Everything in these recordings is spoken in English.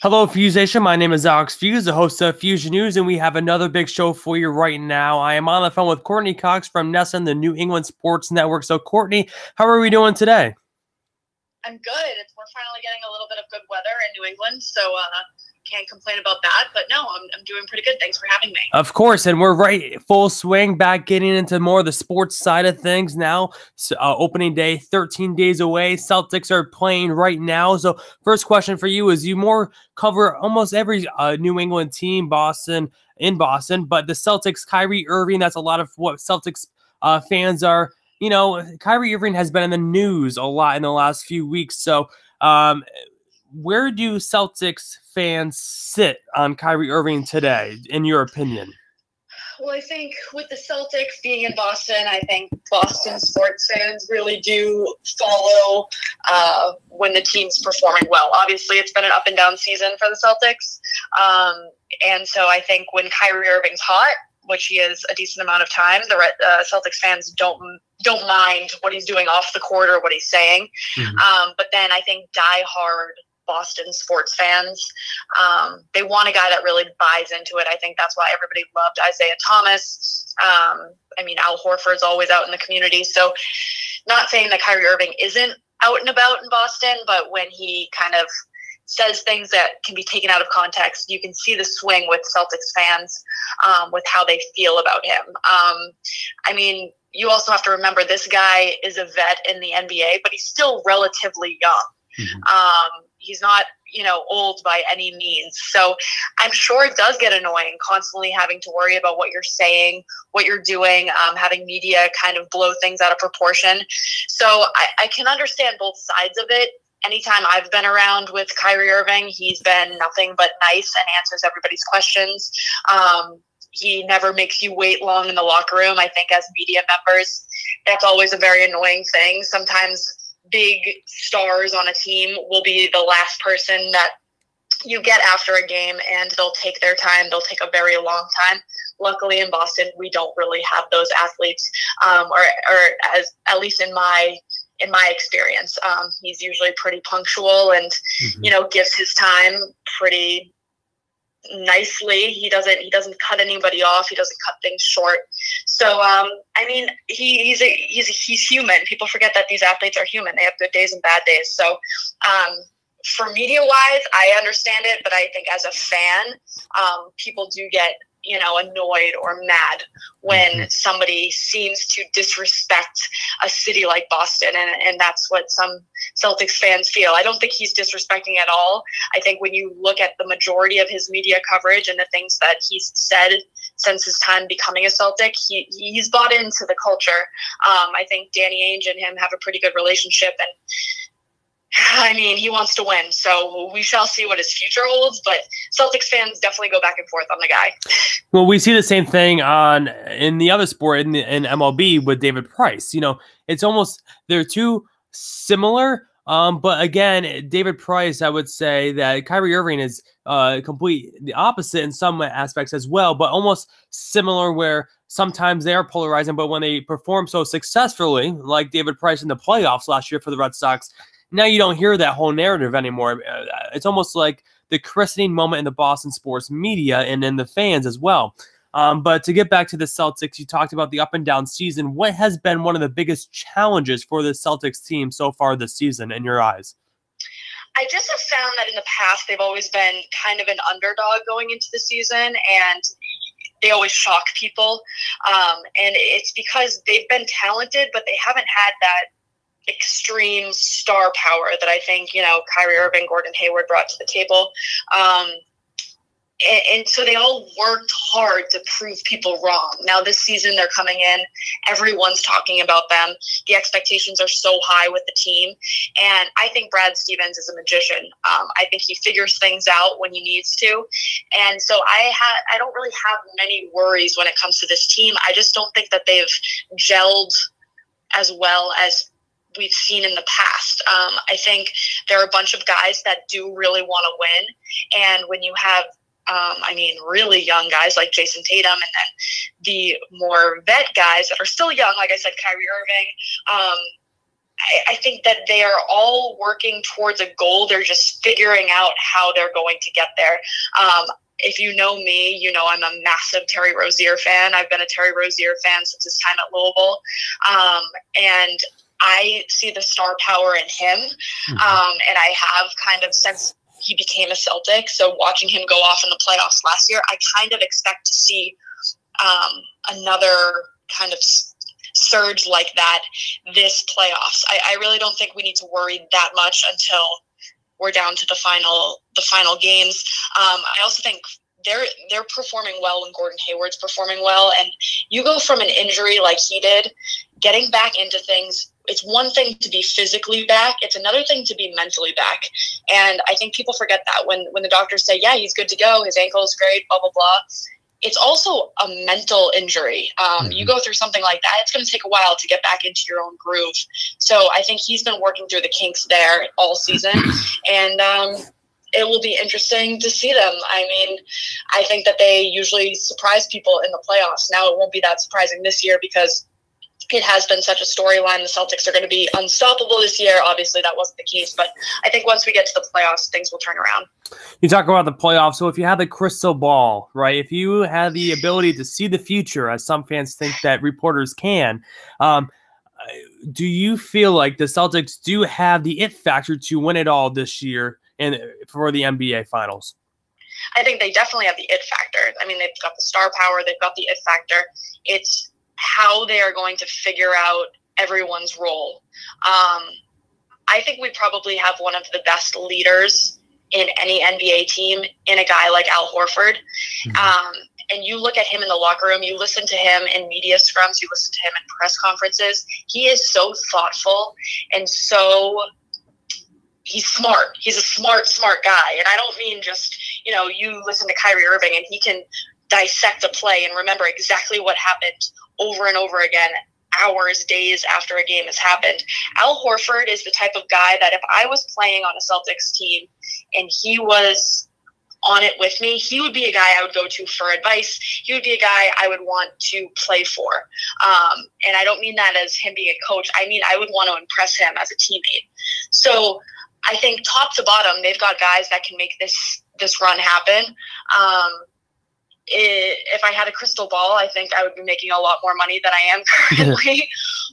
Hello, Feuzion. My name is Alex Fuse, the host of Fusion News, and we have another big show for you right now. I am on the phone with Courtney Cox from NESN, the New England Sports Network. So, Courtney, how are we doing today? I'm good. We're finally getting a little bit of good weather in New England, so can't complain about that. But no, I'm doing pretty good. Thanks for having me. Of course, and we're right full swing back getting into more of the sports side of things now. So, opening day, 13 days away. Celtics are playing right now. So, first question for you is: you more cover almost every New England team, in Boston, but the Celtics, Kyrie Irving. That's a lot of what Celtics fans are. Kyrie Irving has been in the news a lot in the last few weeks. So, where do Celtics fans sit on Kyrie Irving today, in your opinion? Well, I think with the Celtics being in Boston, I think Boston sports fans really do follow when the team's performing well. Obviously, it's been an up and down season for the Celtics. And so I think when Kyrie Irving's hot, which he is a decent amount of time, the Celtics fans don't mind what he's doing off the court or what he's saying. Mm-hmm. But then I think diehard Boston sports fans, they want a guy that really buys into it. I think that's why everybody loved Isaiah Thomas. Al Horford's always out in the community. So not saying that Kyrie Irving isn't out and about in Boston, but when he kind of says things that can be taken out of context, you can see the swing with Celtics fans with how they feel about him. You also have to remember this guy is a vet in the NBA, but he's still relatively young. Mm-hmm. He's not, old by any means. So I'm sure it does get annoying constantly having to worry about what you're saying, what you're doing, having media kind of blow things out of proportion. So I can understand both sides of it. Anytime I've been around with Kyrie Irving, he's been nothing but nice and answers everybody's questions. He never makes you wait long in the locker room. I think as media members, that's always a very annoying thing. Sometimes big stars on a team will be the last person that you get after a game, and they'll take their time. They'll take a very long time. Luckily in Boston, we don't really have those athletes, or as at least in my experience, he's usually pretty punctual and, mm-hmm. Gives his time pretty nicely. He doesn't cut anybody off. He doesn't cut things short. So, he's human. People forget that these athletes are human. They have good days and bad days. So, for media wise, I understand it, but I think as a fan, people do get, annoyed or mad when somebody seems to disrespect a city like Boston. And that's what some Celtics fans feel. I don't think he's disrespecting at all. I think when you look at the majority of his media coverage and the things that he's said since his time becoming a Celtic, he's bought into the culture. I think Danny Ainge and him have a pretty good relationship, and he wants to win, so we shall see what his future holds, but Celtics fans definitely go back and forth on the guy. Well, we see the same thing in the other sport, in MLB with David Price. It's almost, they're too similar, but again, David Price, I would say that Kyrie Irving is the opposite in some aspects as well, but almost similar where sometimes they are polarizing, but when they perform so successfully, like David Price in the playoffs last year for the Red Sox, now you don't hear that whole narrative anymore. It's almost like the christening moment in the Boston sports media and in the fans as well. But to get back to the Celtics, you talked about the up and down season. What has been one of the biggest challenges for the Celtics team so far this season in your eyes? I just have found that in the past, they've always been kind of an underdog going into the season, and they always shock people. And it's because they've been talented, but they haven't had that extreme star power that I think, Kyrie Irving, Gordon Hayward brought to the table. And so they all worked hard to prove people wrong. Now this season they're coming in, everyone's talking about them. The expectations are so high with the team. And I think Brad Stevens is a magician. I think he figures things out when he needs to. And so I don't really have many worries when it comes to this team. I just don't think that they've gelled as well as we've seen in the past. I think there are a bunch of guys that do really want to win. And when you have, really young guys like Jason Tatum, and then the more vet guys that are still young, like I said, Kyrie Irving, I think that they are all working towards a goal. They're just figuring out how they're going to get there. If you know me, you know I'm a massive Terry Rozier fan. I've been a Terry Rozier fan since his time at Louisville. And I see the star power in him. And I have kind of since he became a Celtic. So watching him go off in the playoffs last year, I kind of expect to see another kind of surge like that this playoffs. I really don't think we need to worry that much until we're down to the final games. I also think they're performing well when Gordon Hayward's performing well, and you go from an injury like he did, getting back into things. It's one thing to be physically back. It's another thing to be mentally back. And I think people forget that when the doctors say, yeah, he's good to go, his ankle is great, blah, blah, blah. It's also a mental injury. You go through something like that, it's going to take a while to get back into your own groove. So I think he's been working through the kinks there all season. And it will be interesting to see them. I mean, I think that they usually surprise people in the playoffs. Now it won't be that surprising this year because it has been such a storyline. The Celtics are going to be unstoppable this year. Obviously, that wasn't the case. But I think once we get to the playoffs, things will turn around. You talk about the playoffs. So if you had the crystal ball, right, if you had the ability to see the future, as some fans think that reporters can, do you feel like the Celtics do have the it factor to win it all this year and for the NBA Finals? I think they definitely have the it factor. I mean, they've got the star power. They've got the it factor. It's how they are going to figure out everyone's role. I think we probably have one of the best leaders in any NBA team in a guy like Al Horford. And you look at him in the locker room, you listen to him in media scrums, you listen to him in press conferences. He is so thoughtful and he's smart. He's a smart guy. And I don't mean just, you listen to Kyrie Irving and he can dissect a play and remember exactly what happened over and over again, hours, days after a game has happened. Al Horford is the type of guy that if I was playing on a Celtics team and he was on it with me, he would be a guy I would go to for advice. He would be a guy I would want to play for. And I don't mean that as him being a coach. I mean, I would want to impress him as a teammate. So I think top to bottom, they've got guys that can make this run happen. If I had a crystal ball, I think I would be making a lot more money than I am currently.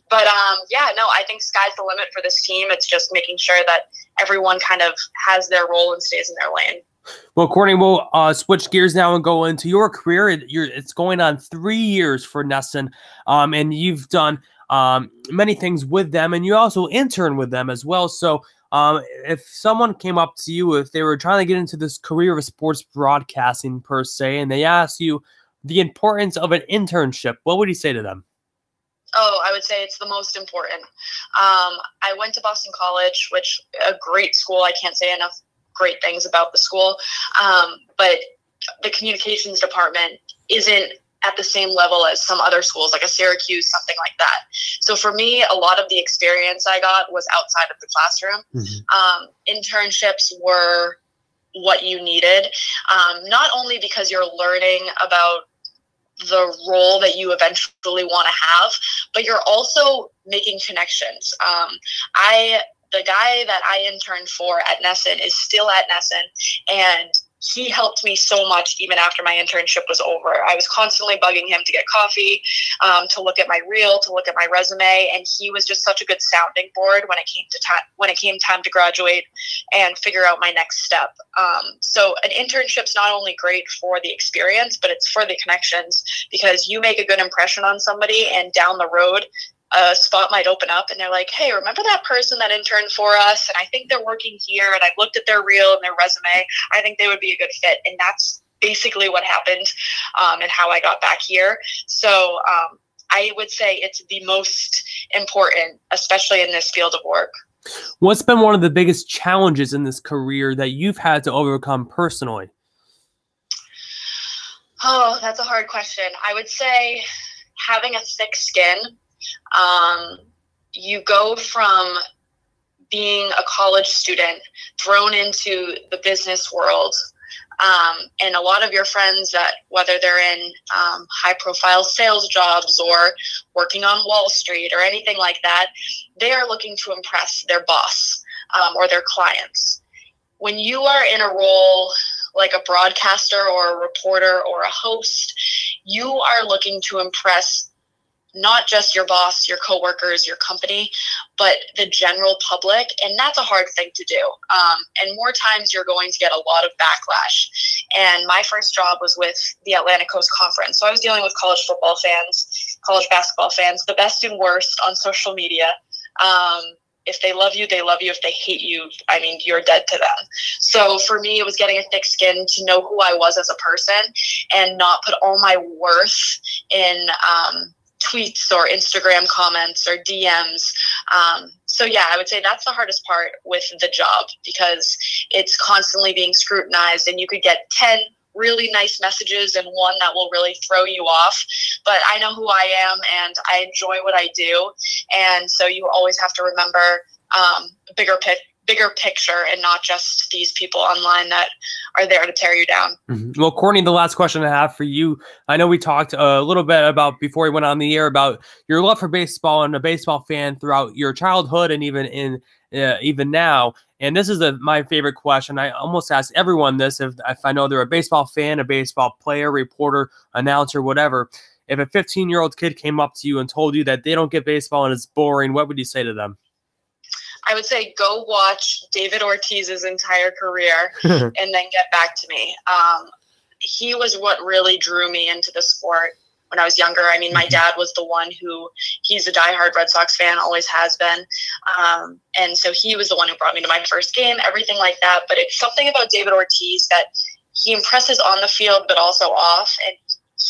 But I think sky's the limit for this team. It's just making sure that everyone kind of has their role and stays in their lane. Well, Courtney, we'll switch gears now and go into your career. It's going on 3 years for NESN, and you've done many things with them, and you also intern with them as well. So if someone came up to you, if they were trying to get into this career of sports broadcasting per se, and they asked you the importance of an internship, what would you say to them? Oh, I would say it's the most important. I went to Boston College, which a great school. I can't say enough great things about the school. But the communications department isn't at the same level as some other schools, like a Syracuse, something like that. So for me, a lot of the experience I got was outside of the classroom. Internships were what you needed, not only because you're learning about the role that you eventually want to have, but you're also making connections. The guy that I interned for at NESN is still at NESN, and he helped me so much even after my internship was over. I was constantly bugging him to get coffee, to look at my reel, to look at my resume, and he was just such a good sounding board when it came time to graduate and figure out my next step. So an internship's not only great for the experience, but it's for the connections, because you make a good impression on somebody, and down the road, a spot might open up and they're like, hey, remember that person that interned for us? And I think they're working here, and I've looked at their reel and their resume. I think they would be a good fit. And that's basically what happened, and how I got back here. So I would say it's the most important, especially in this field of work. What's been one of the biggest challenges in this career that you've had to overcome personally? Oh, that's a hard question. I would say having a thick skin. You go from being a college student thrown into the business world, And a lot of your friends that, whether they're in high profile sales jobs or working on Wall Street or anything like that, they are looking to impress their boss or their clients. When you are in a role like a broadcaster or a reporter or a host, you are looking to impress not just your boss, your coworkers, your company, but the general public. And that's a hard thing to do. And more times you're going to get a lot of backlash. And my first job was with the Atlantic Coast Conference. So I was dealing with college football fans, college basketball fans, the best and worst on social media. If they love you, they love you. If they hate you, I mean, you're dead to them. So for me, it was getting a thick skin to know who I was as a person and not put all my worth in tweets or Instagram comments or DMs. So yeah, I would say that's the hardest part with the job, because it's constantly being scrutinized, and you could get 10 really nice messages and one that will really throw you off. But I know who I am and I enjoy what I do. And so you always have to remember bigger picture and not just these people online that are there to tear you down. Mm-hmm. Well, Courtney, the last question I have for you, I know we talked a little bit about, before we went on the air, about your love for baseball and a baseball fan throughout your childhood and even now. And this is my favorite question. I almost ask everyone this, if I know they're a baseball fan, a baseball player, reporter, announcer, whatever. If a 15-year-old kid came up to you and told you that they don't get baseball and it's boring, what would you say to them? I would say go watch David Ortiz's entire career and then get back to me. He was what really drew me into the sport when I was younger. I mean, my dad was the one he's a diehard Red Sox fan, always has been. And so he was the one who brought me to my first game, everything like that. But it's something about David Ortiz that he impresses on the field, but also off. And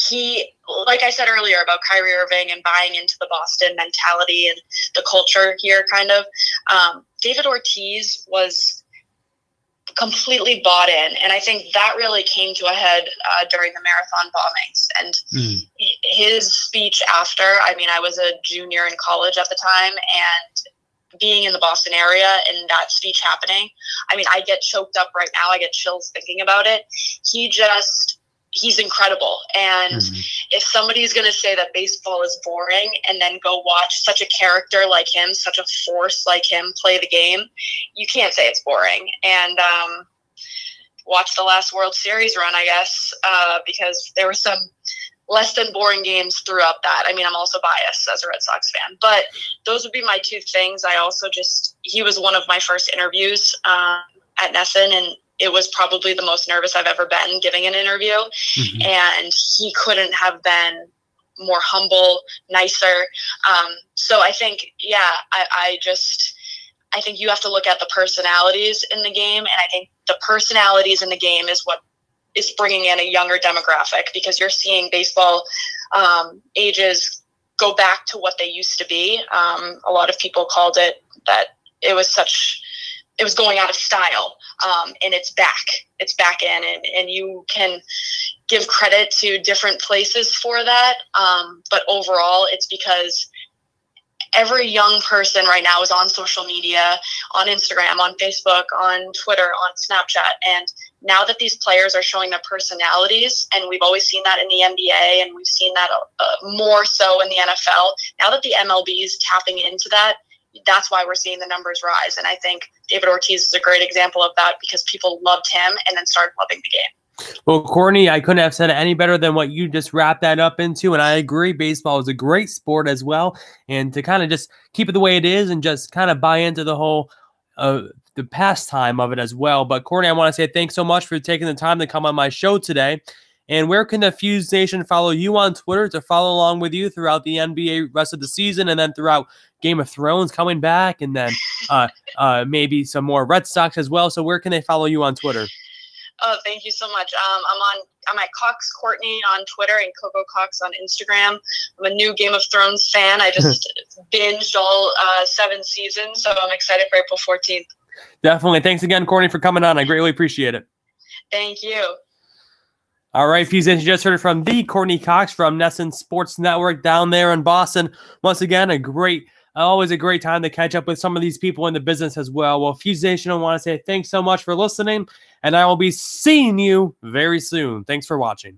he, like I said earlier about Kyrie Irving and buying into the Boston mentality and the culture here, kind of, David Ortiz was completely bought in. And I think that really came to a head during the marathon bombings. And his speech after, I mean, I was a junior in college at the time, and being in the Boston area and that speech happening, I mean, I get choked up right now. I get chills thinking about it. He's incredible. And if somebody's going to say that baseball is boring and then go watch such a character like him, such a force like him play the game, you can't say it's boring. And watch the last World Series run, I guess, because there were some less than boring games throughout that. I mean, I'm also biased as a Red Sox fan, but those would be my two things. I also he was one of my first interviews at NESN, and it was probably the most nervous I've ever been giving an interview. And he couldn't have been more humble, nicer. So I think, yeah, I think you have to look at the personalities in the game. And I think the personalities in the game is what is bringing in a younger demographic, because you're seeing baseball ages go back to what they used to be. A lot of people called it that it was going out of style, and it's back in, and you can give credit to different places for that. But overall, it's because every young person right now is on social media, on Instagram, on Facebook, on Twitter, on Snapchat. And now that these players are showing their personalities, and we've always seen that in the NBA, and we've seen that more so in the NFL, now that the MLB is tapping into that, that's why we're seeing the numbers rise. And I think David Ortiz is a great example of that, because people loved him and then started loving the game. Well, Courtney, I couldn't have said it any better than what you just wrapped that up into. And I agree, baseball is a great sport as well. And to kind of just keep it the way it is and just kind of buy into the whole the pastime of it as well. But Courtney, I want to say thanks so much for taking the time to come on my show today. And where can the Fuse Nation follow you on Twitter to follow along with you throughout the NBA rest of the season, and then throughout Game of Thrones coming back, and then maybe some more Red Sox as well? So where can they follow you on Twitter? Oh, thank you so much. I'm at Cox Courtney on Twitter and Coco Cox on Instagram. I'm a new Game of Thrones fan. I just binged all 7 seasons, so I'm excited for April 14th. Definitely. Thanks again, Courtney, for coming on. I greatly appreciate it. Thank you. All right, Feuzion, you just heard it from the Courtney Cox from NESN Sports Network down there in Boston. Once again, a great Always a great time to catch up with some of these people in the business as well. Well, Feuzion, I want to say thanks so much for listening, and I will be seeing you very soon. Thanks for watching.